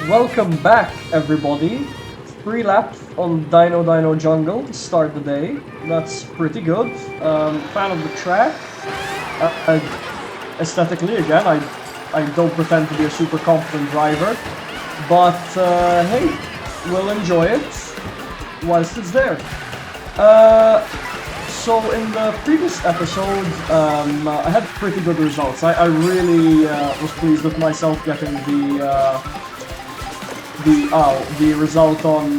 Welcome back, everybody. 3 laps on Dino Jungle to start the day. That's pretty good. Fan of the track. Aesthetically, again, I don't pretend to be a super competent driver, but hey, we'll enjoy it whilst it's there. So in the previous episode, I had pretty good results. I really was pleased with myself getting the result on.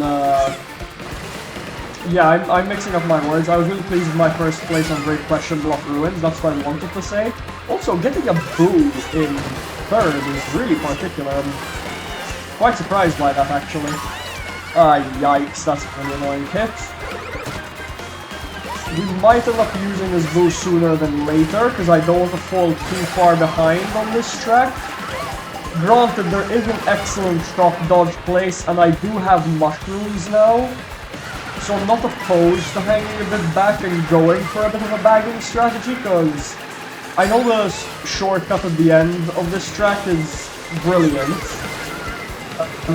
Yeah, I'm mixing up my words. I was really pleased with my first place on Great Question Block Ruins. That's what I wanted to say. Also, getting a boo in third is really particular. I'm quite surprised by that, actually. Yikes, that's a really annoying hit. We might end up using this boost sooner than later, because I don't want to fall too far behind on this track. Granted, there is an excellent shock dodge place, and I do have mushrooms now, so I'm not opposed to hanging a bit back and going for a bit of a bagging strategy, because I know the shortcut at the end of this track is brilliant.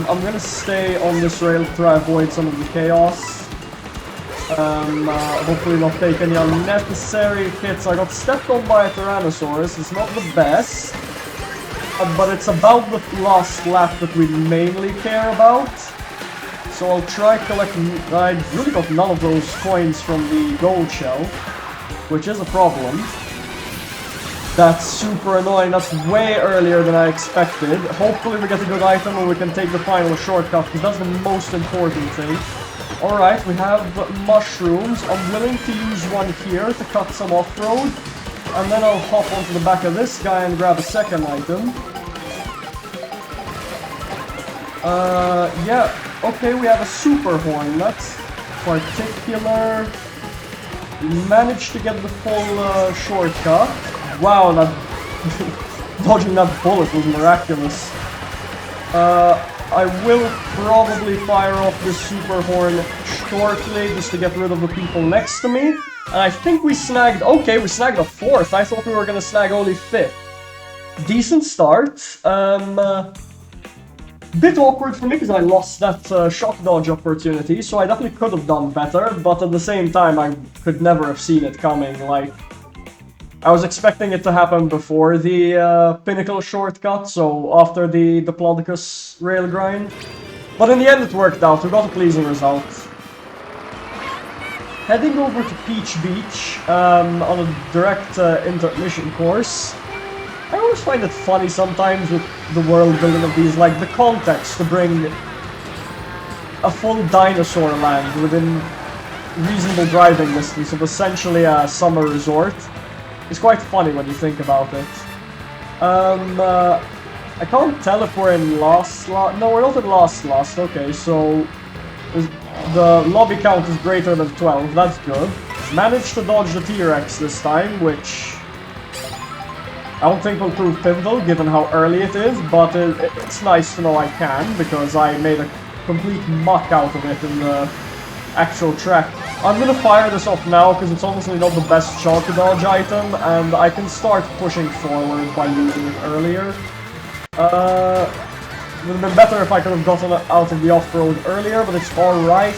I'm gonna stay on this rail to try to avoid some of the chaos. Hopefully not take any unnecessary hits. I got stepped on by a Tyrannosaurus. It's not the best, but it's about the last lap that we mainly care about. So I'll try collecting. I really got none of those coins from the gold shell, which is a problem. That's super annoying. That's way earlier than I expected. Hopefully we get a good item and we can take the final shortcut, because that's the most important thing. Alright, we have mushrooms. I'm willing to use one here to cut some off-road. And then I'll hop onto the back of this guy and grab a second item. Yeah. Okay, we have a super horn. That's particular. We managed to get the full shortcut. Wow, that dodging that bullet was miraculous. I will probably fire off this super horn shortly just to get rid of the people next to me. And I think we snagged... Okay, we snagged a 4th. I thought we were gonna snag only 5th. Decent start. Bit awkward for me because I lost that shock dodge opportunity, so I definitely could have done better, but at the same time I could never have seen it coming. Like, I was expecting it to happen before the Pinnacle shortcut, so after the Diplodocus rail grind. But in the end it worked out, we got a pleasing result. Heading over to Peach Beach on a direct intermission course. I always find it funny sometimes with the world building of these, like the context to bring a full dinosaur land within reasonable driving distance of essentially a summer resort. It's quite funny when you think about it. I can't tell if we're in last. No, we're not in last. Okay, so the lobby count is greater than 12. That's good. Managed to dodge the T-Rex this time, which I don't think will prove pivotal given how early it is, but it's nice to know I can, because I made a complete muck out of it in the actual track. I'm gonna fire this off now because it's honestly not the best shock dodge item, and I can start pushing forward by using it earlier. It would have been better if I could have gotten out of the off-road earlier, but it's alright.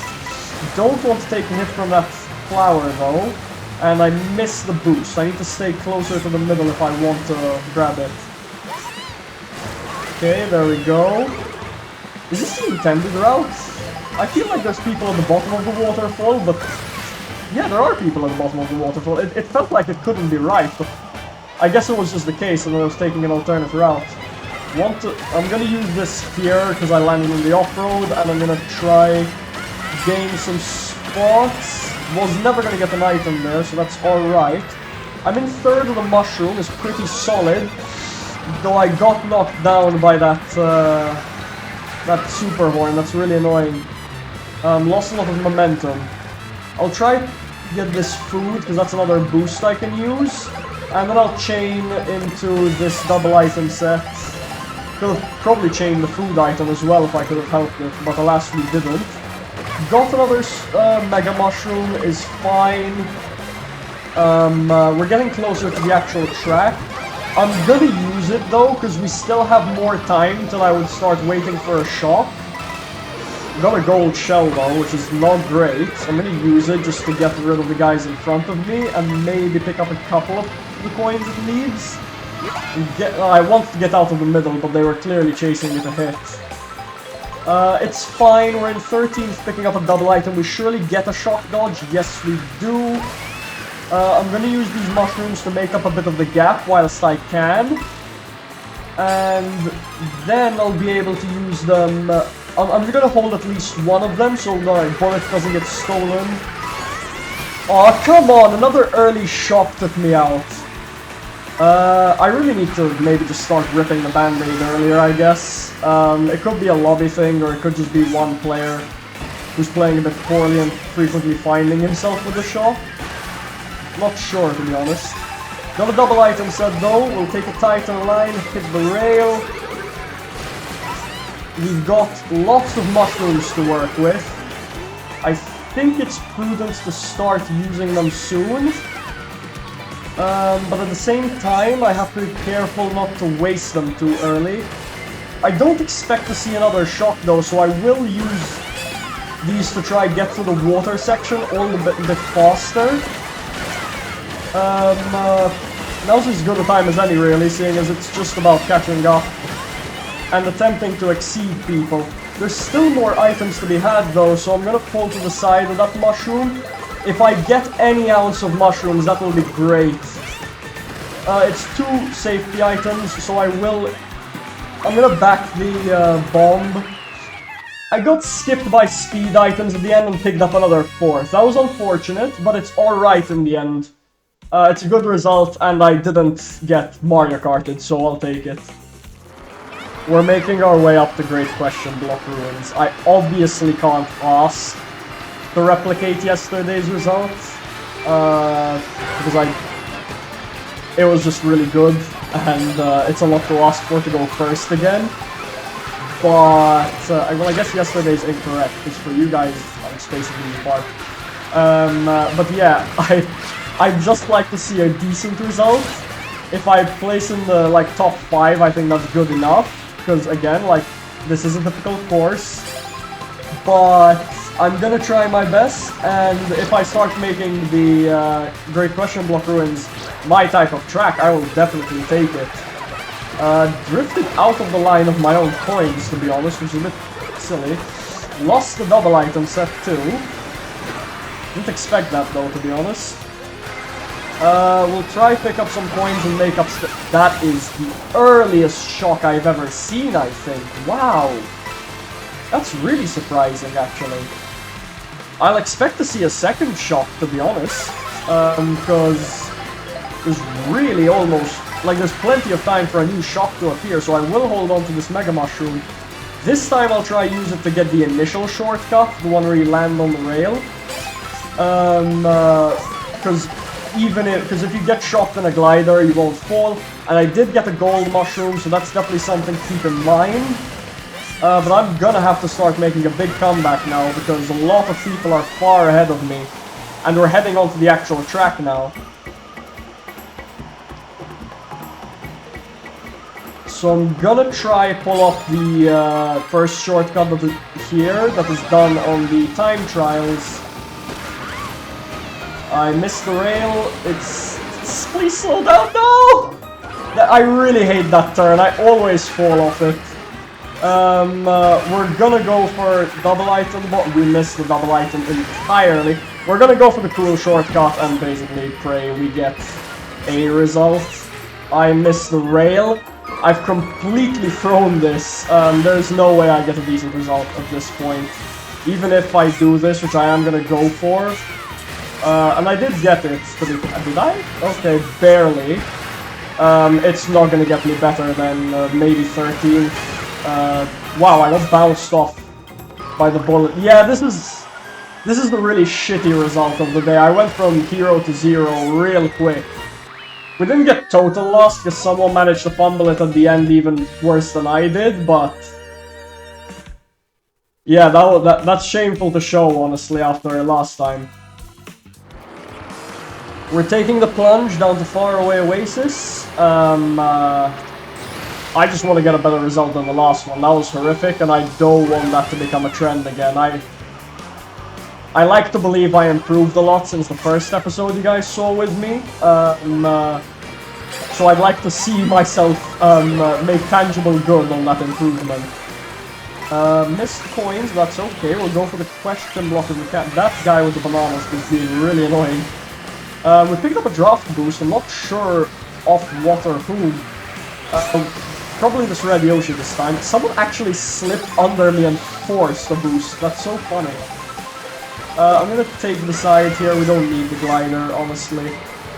Don't want to take a hit from that flower though, and I missed the boost. I need to stay closer to the middle if I want to grab it. Okay, there we go. Is this the intended route? I feel like there's people at the bottom of the waterfall, but yeah, there are people at the bottom of the waterfall. It felt like it couldn't be right, but I guess it was just the case and I was taking an alternate route. I'm gonna use this here because I landed on the off-road, and I'm gonna try gain some spots. Was never gonna get an item there, so that's alright. I'm in third with the mushroom, is pretty solid, though I got knocked down by that super horn. That's really annoying. Lost a lot of momentum. I'll try to get this food, because that's another boost I can use. And then I'll chain into this double item set. Could have probably chained the food item as well if I could have helped it, but alas we didn't. Got another Mega Mushroom, is fine. We're getting closer to the actual track. I'm gonna use it though, because we still have more time till I would start waiting for a shock. Got a gold shell though, which is not great. I'm gonna use it just to get rid of the guys in front of me and maybe pick up a couple of the coins it needs. I wanted to get out of the middle, but they were clearly chasing me to hit. It's fine, we're in 13th, picking up a double item. We surely get a shock dodge. Yes, we do. I'm gonna use these mushrooms to make up a bit of the gap whilst I can. And then I'll be able to use them. I'm gonna hold at least one of them so the bullet doesn't get stolen. Aw, come on, another early shock took me out. I really need to maybe just start ripping the band-aid earlier, I guess. It could be a lobby thing, or it could just be one player who's playing a bit poorly and frequently finding himself with a shock. Not sure, to be honest. Got a double item set though. We'll take a tighter line, hit the rail. We've got lots of mushrooms to work with. I think it's prudent to start using them soon. But at the same time, I have to be careful not to waste them too early. I don't expect to see another shock though, so I will use these to try get through the water section all a bit faster. Now's as good a time as any really, seeing as it's just about catching up and attempting to exceed people. There's still more items to be had though, so I'm gonna pull to the side of that mushroom. If I get any ounce of mushrooms, that will be great. It's 2 safety items, so I'm gonna back the bomb. I got skipped by speed items at the end and picked up another 4th. That was unfortunate, but it's alright in the end. It's a good result, and I didn't get Mario Karted, so I'll take it. We're making our way up the Great Question Block Ruins. I obviously can't ask to replicate yesterday's results, because it was just really good, and it's a lot to ask for to go first again. But, well, I guess yesterday's incorrect, because for you guys, I'm spacing really far. But yeah, I'd just like to see a decent result. If I place in the, top 5, I think that's good enough. Because, again, this is a difficult course. But I'm gonna try my best, and if I start making the Great Question Block Ruins my type of track, I will definitely take it. Drifted out of the line of my own coins, to be honest, which is a bit silly. Lost the double item set too. Didn't expect that though, to be honest. We'll try pick up some coins and make up that is the earliest shock I've ever seen, I think. Wow! That's really surprising, actually. I'll expect to see a second shock, to be honest. Because there's really almost... there's plenty of time for a new shock to appear, so I will hold on to this Mega Mushroom. This time I'll try use it to get the initial shortcut, the one where you land on the rail. Because if you get shocked in a glider, you won't fall. And I did get a gold mushroom, so that's definitely something to keep in mind. But I'm gonna have to start making a big comeback now, because a lot of people are far ahead of me. And we're heading onto the actual track now. So I'm gonna try pull off the first shortcut that is here, that is done on the time trials. I missed the rail. Please slow down, no! I really hate that turn. I always fall off it. We're gonna go for double item, but we missed the double item entirely. We're gonna go for the cool shortcut and basically pray we get a result. I missed the rail. I've completely thrown this. There's no way I get a decent result at this point. Even if I do this, which I am gonna go for. And I did get it. Did I? Okay, barely. It's not gonna get me better than maybe 13th. Wow, I got bounced off by the bullet. Yeah, this is the really shitty result of the day. I went from 0 to 0 real quick. We didn't get total loss because someone managed to fumble it at the end even worse than I did, but... yeah, that's shameful to show, honestly, after last time. We're taking the plunge down to Faraway Oasis. I just want to get a better result than the last one. That was horrific, and I don't want that to become a trend again. I like to believe I improved a lot since the first episode you guys saw with me. So I'd like to see myself make tangible good on that improvement. Missed coins, that's okay. We'll go for the question block if we can. That guy with the bananas is being really annoying. We picked up a draft boost. I'm not sure of what or whom. Probably this red Yoshi this time. Someone actually slipped under me and forced a boost. That's so funny. I'm gonna take the side here. We don't need the glider, honestly.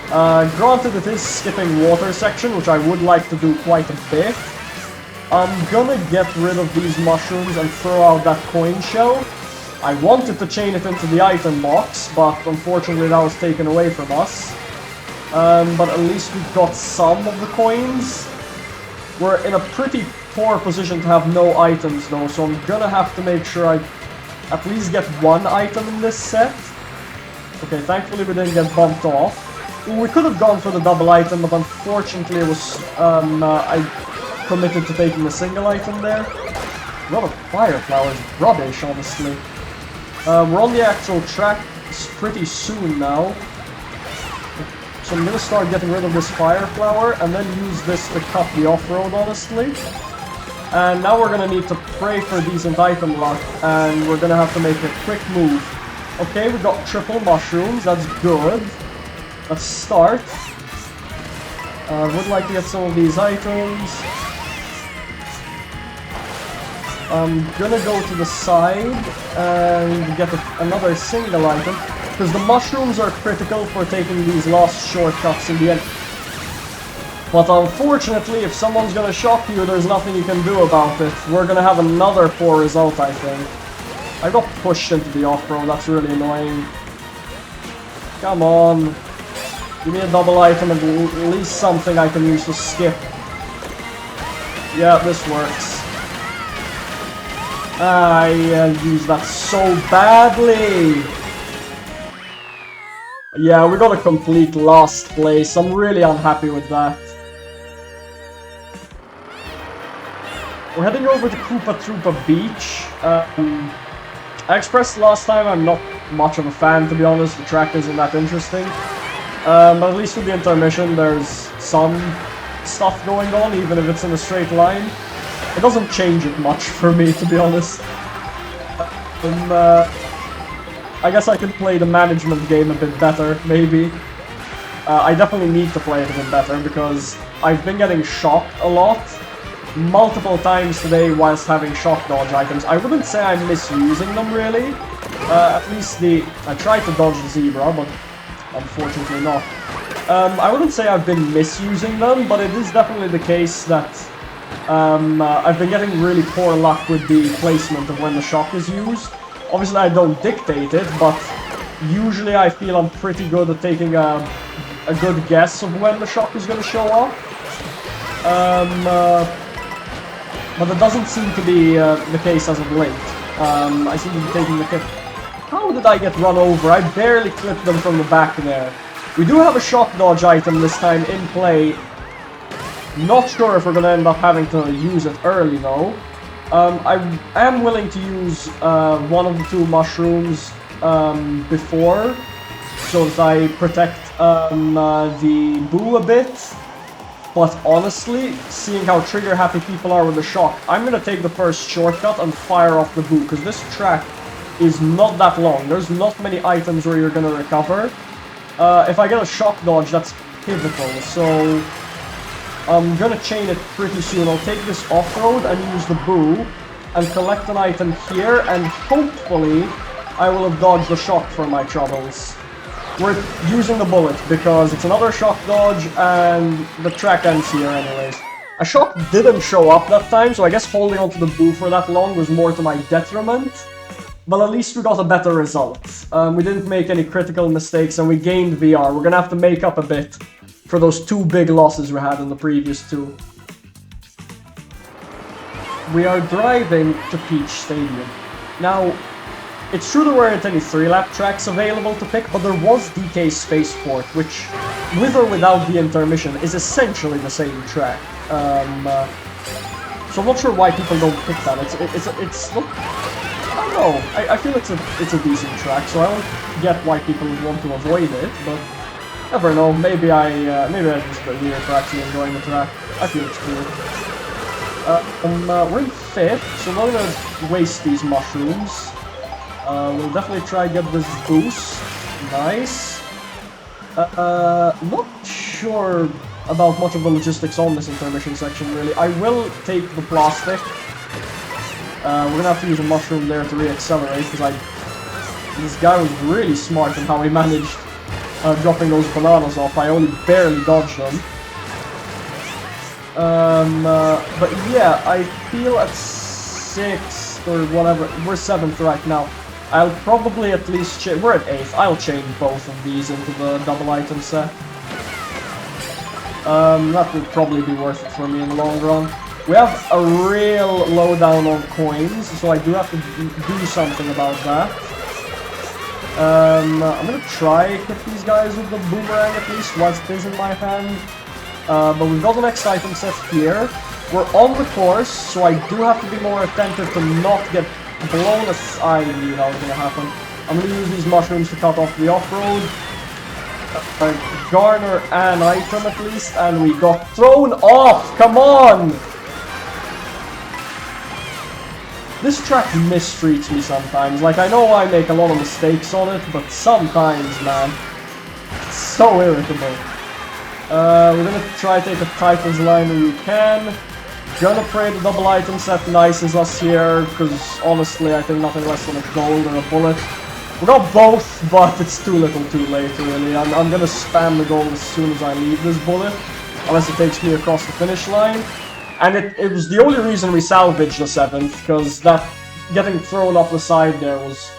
Granted, it is skipping water section, which I would like to do quite a bit. I'm gonna get rid of these mushrooms and throw out that coin shell. I wanted to chain it into the item box, but unfortunately that was taken away from us. But at least we got some of the coins. We're in a pretty poor position to have no items though, so I'm gonna have to make sure I at least get one item in this set. Okay, thankfully we didn't get bumped off. We could have gone for the double item, but unfortunately it was, I committed to taking a single item there. A lot of fire flowers, rubbish, honestly. We're on the actual track pretty soon now. So I'm gonna start getting rid of this fire flower, and then use this to cut the off-road, honestly. And now we're gonna need to pray for decent item luck, and we're gonna have to make a quick move. Okay, we got triple mushrooms, that's good. Let's start. Would like to get some of these items. I'm gonna go to the side and get another single item, because the mushrooms are critical for taking these last shortcuts in the end. But unfortunately, if someone's gonna shock you, there's nothing you can do about it. We're gonna have another poor result, I think. I got pushed into the off-road, that's really annoying. Come on. Give me a double item and at least something I can use to skip. Yeah, this works. I used that so badly. Yeah, we got a complete last place. I'm really unhappy with that. We're heading over to Koopa Troopa Beach. I expressed last time I'm not much of a fan, to be honest. The track isn't that interesting. But at least with the intermission, there's some stuff going on, even if it's in a straight line. It doesn't change it much for me, to be honest. I guess I could play the management game a bit better, maybe. I definitely need to play it a bit better, because I've been getting shocked a lot. Multiple times today whilst having shock dodge items. I wouldn't say I'm misusing them, really. At least I tried to dodge the zebra, but unfortunately not. I wouldn't say I've been misusing them, but it is definitely the case that I've been getting really poor luck with the placement of when the shock is used. Obviously I don't dictate it, but usually I feel I'm pretty good at taking a good guess of when the shock is going to show up. But it doesn't seem to be the case as of late. I seem to be taking the hit. How did I get run over? I barely clipped them from the back there. We do have a shock dodge item this time in play. Not sure if we're going to end up having to use it early though. I am willing to use one of the two mushrooms before, so that I protect the Boo a bit. But honestly, seeing how trigger-happy people are with the shock, I'm going to take the first shortcut and fire off the Boo, because this track is not that long. There's not many items where you're going to recover. If I get a shock dodge, that's pivotal, so I'm going to chain it pretty soon. I'll take this off-road and use the Boo, and collect an item here, and hopefully I will have dodged the shock for my troubles. We're using the bullet because it's another shock dodge and the track ends here anyways. A shock didn't show up that time, so I guess holding onto the Boo for that long was more to my detriment. But at least we got a better result. We didn't make any critical mistakes and we gained VR. We're gonna have to make up a bit for those two big losses we had in the previous two. We are driving to Peach Stadium. Now, it's true there weren't any 3-lap tracks available to pick, but there was DK Spaceport, which, with or without the intermission, is essentially the same track. So I'm not sure why people don't pick that. It's not, I don't know. I feel it's a decent track, so I don't get why people would want to avoid it, but never know. Maybe I just a bit weird for actually enjoying the track. I feel it's cool. We're in 5th, so we're not gonna waste these mushrooms. We'll definitely try to get this boost. Nice. Not sure about much of the logistics on this intermission section, really. I will take the plastic. We're gonna have to use a mushroom there to re-accelerate, because this guy was really smart in how he managed dropping those bananas off. I only barely dodged them. But yeah, I feel at 6th or whatever, we're 7th right now. I'll probably at least we're at 8th. I'll change both of these into the double item set. That would probably be worth it for me in the long run. We have a real lowdown on coins, so I do have to do something about that. I'm gonna try hit these guys with the boomerang at least whilst it is in my hand. But we've got the next item set here. We're on the course, so I do have to be more attentive to not get blown aside. I knew that was gonna happen. I'm gonna use these mushrooms to cut off the off-road. Garner an item at least, and we got thrown off! Come on! This track mistreats me sometimes. Like, I know I make a lot of mistakes on it, but sometimes, man, it's so irritable. We're gonna try to take a Titan's line when we can. Gonna pray the double item set nices us here, because honestly I think nothing less than a gold or a bullet. We got both, but it's too little too late really. I'm gonna spam the gold as soon as I leave this bullet, unless it takes me across the finish line. And it was the only reason we salvaged the 7th, because that getting thrown off the side there was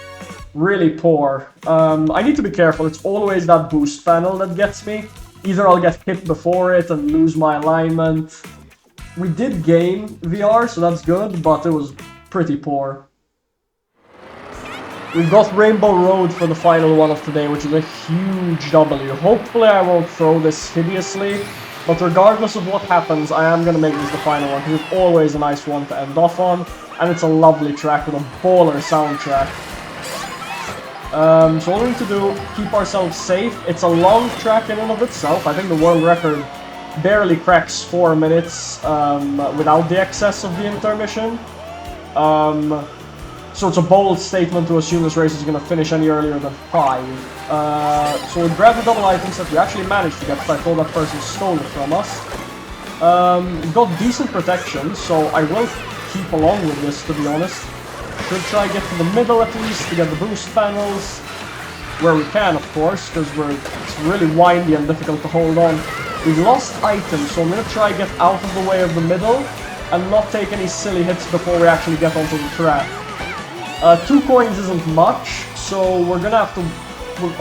really poor. I need to be careful, it's always that boost panel that gets me. Either I'll get hit before it and lose my alignment. We did gain VR, so that's good, but it was pretty poor. We've got Rainbow Road for the final one of today, which is a huge W. Hopefully I won't throw this hideously, but regardless of what happens, I am going to make this the final one, because it's always a nice one to end off on, and it's a lovely track with a baller soundtrack. So all we need to do, keep ourselves safe. It's a long track in and of itself. I think the world record barely cracks 4 minutes without the excess of the intermission. So it's a bold statement to assume this race is going to finish any earlier than 5. So we grab the double items that we actually managed to get, because I thought that person stole it from us. We've got decent protection, so I will keep along with this, to be honest. Should try to get to the middle at least to get the boost panels, where we can, of course, because it's really windy and difficult to hold on. We've lost items, so I'm going to try to get out of the way of the middle and not take any silly hits before we actually get onto the track. 2 coins isn't much, so we're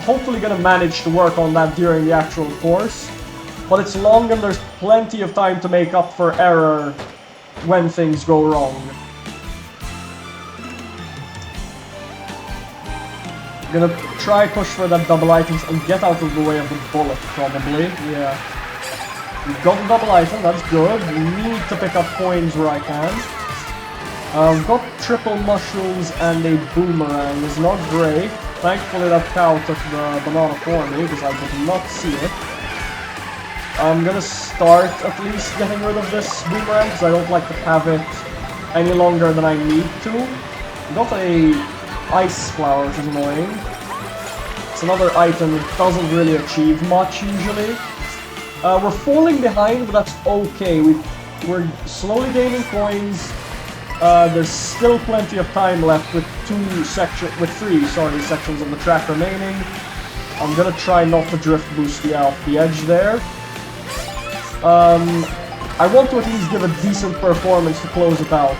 hopefully going to manage to work on that during the actual course. But it's long and there's plenty of time to make up for error when things go wrong. Gonna try push for that double items and get out of the way of the bullet, probably. Yeah. We've got the double item, that's good. We need to pick up coins where I can. We've got triple mushrooms and a boomerang. It's not great. Thankfully that cow took the banana for me, because I did not see it. I'm gonna start at least getting rid of this boomerang, because I don't like to have it any longer than I need to. We got a ice flower, which is annoying. It's another item that doesn't really achieve much usually. We're falling behind, but that's okay. We're slowly gaining coins. There's still plenty of time left with 3 sections of the track remaining. I'm gonna try not to drift boost the off the edge there. I want to at least give a decent performance to close it out.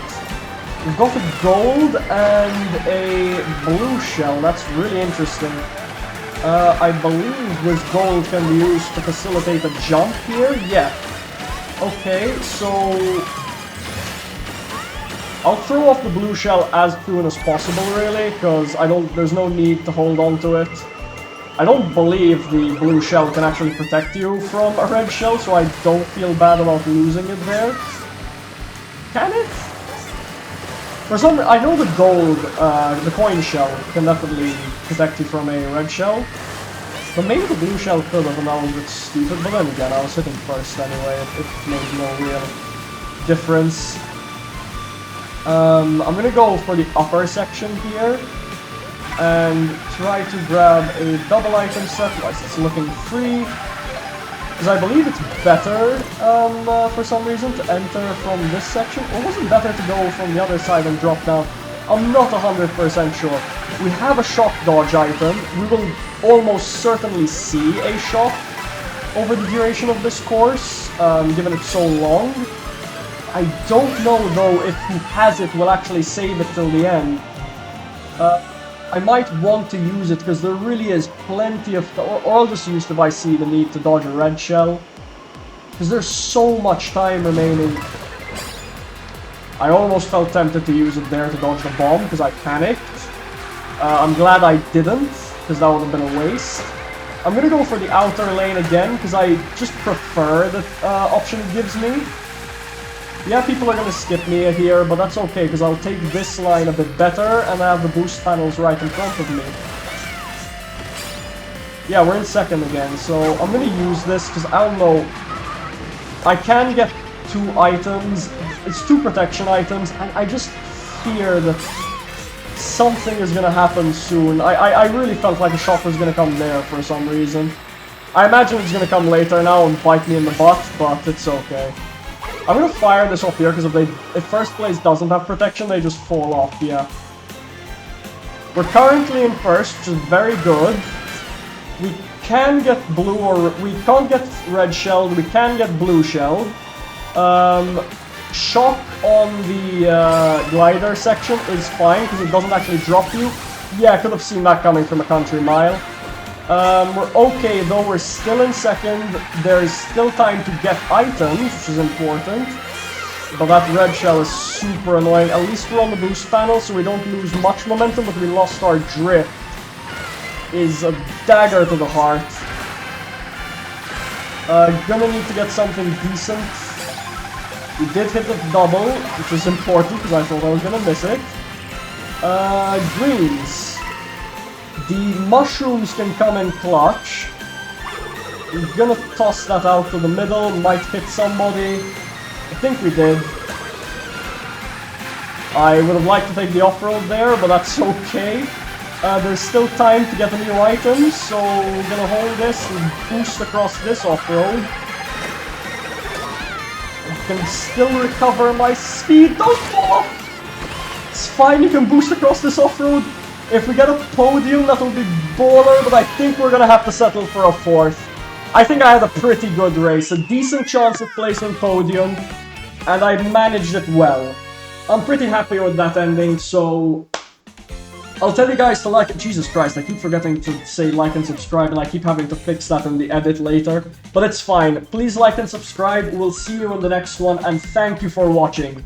We've got a gold and a blue shell. That's really interesting. I believe this gold can be used to facilitate a jump here. Yeah. Okay, so I'll throw off the blue shell as soon as possible, really, because there's no need to hold on to it. I don't believe the blue shell can actually protect you from a red shell, so I don't feel bad about losing it there. Can it? For some reason, I know the gold, the coin shell can definitely protect you from a red shell. But maybe the blue shell could have, and that was a bit stupid. But then again, I was hitting first anyway. It made no real difference. I'm gonna go for the upper section here and try to grab a double item set. Whilst it's looking free, because I believe it's better for some reason to enter from this section. Or was it better to go from the other side and drop down? I'm not 100% sure. We have a shock dodge item. We will almost certainly see a shock over the duration of this course, given it's so long. I don't know though if who has it will actually save it till the end. I might want to use it because there really is plenty of... Or I'll just use it if I see the need to dodge a red shell. Because there's so much time remaining. I almost felt tempted to use it there to dodge the bomb because I panicked. I'm glad I didn't, because that would have been a waste. I'm gonna go for the outer lane again because I just prefer the option it gives me. Yeah, people are gonna skip me here, but that's okay because I'll take this line a bit better and I have the boost panels right in front of me. Yeah, we're in second again, so I'm gonna use this because I don't know. I can get 2 items. It's 2 protection items, and I just fear that something is gonna happen soon. I really felt like a shock was gonna come there for some reason. I imagine it's gonna come later now and bite me in the butt, but it's okay. I'm gonna fire this off here because if first place doesn't have protection, they just fall off, yeah. We're currently in first, which is very good. We can get blue or... We can't get red shelled, we can get blue shelled. Shock on the glider section is fine because it doesn't actually drop you. Yeah, I could have seen that coming from a country mile. We're okay though, we're still in second. There is still time to get items, which is important. But that red shell is super annoying. At least we're on the boost panel, so we don't lose much momentum, but we lost our drift. Is a dagger to the heart. Gonna need to get something decent. We did hit the double, which is important because I thought I was gonna miss it. Greens. The mushrooms can come in clutch. We're gonna toss that out to the middle, might hit somebody. I think we did. I would have liked to take the off-road there, but that's okay. There's still time to get the new items, so we're gonna hold this and boost across this off-road. I can still recover my speed. Don't fall off! It's fine, you can boost across this off-road. If we get a podium, that will be baller, but I think we're gonna have to settle for a 4th. I think I had a pretty good race, a decent chance of placing podium, and I managed it well. I'm pretty happy with that ending, so... I'll tell you guys to like it. Jesus Christ, I keep forgetting to say like and subscribe, and I keep having to fix that in the edit later. But it's fine. Please like and subscribe. We'll see you in the next one, and thank you for watching.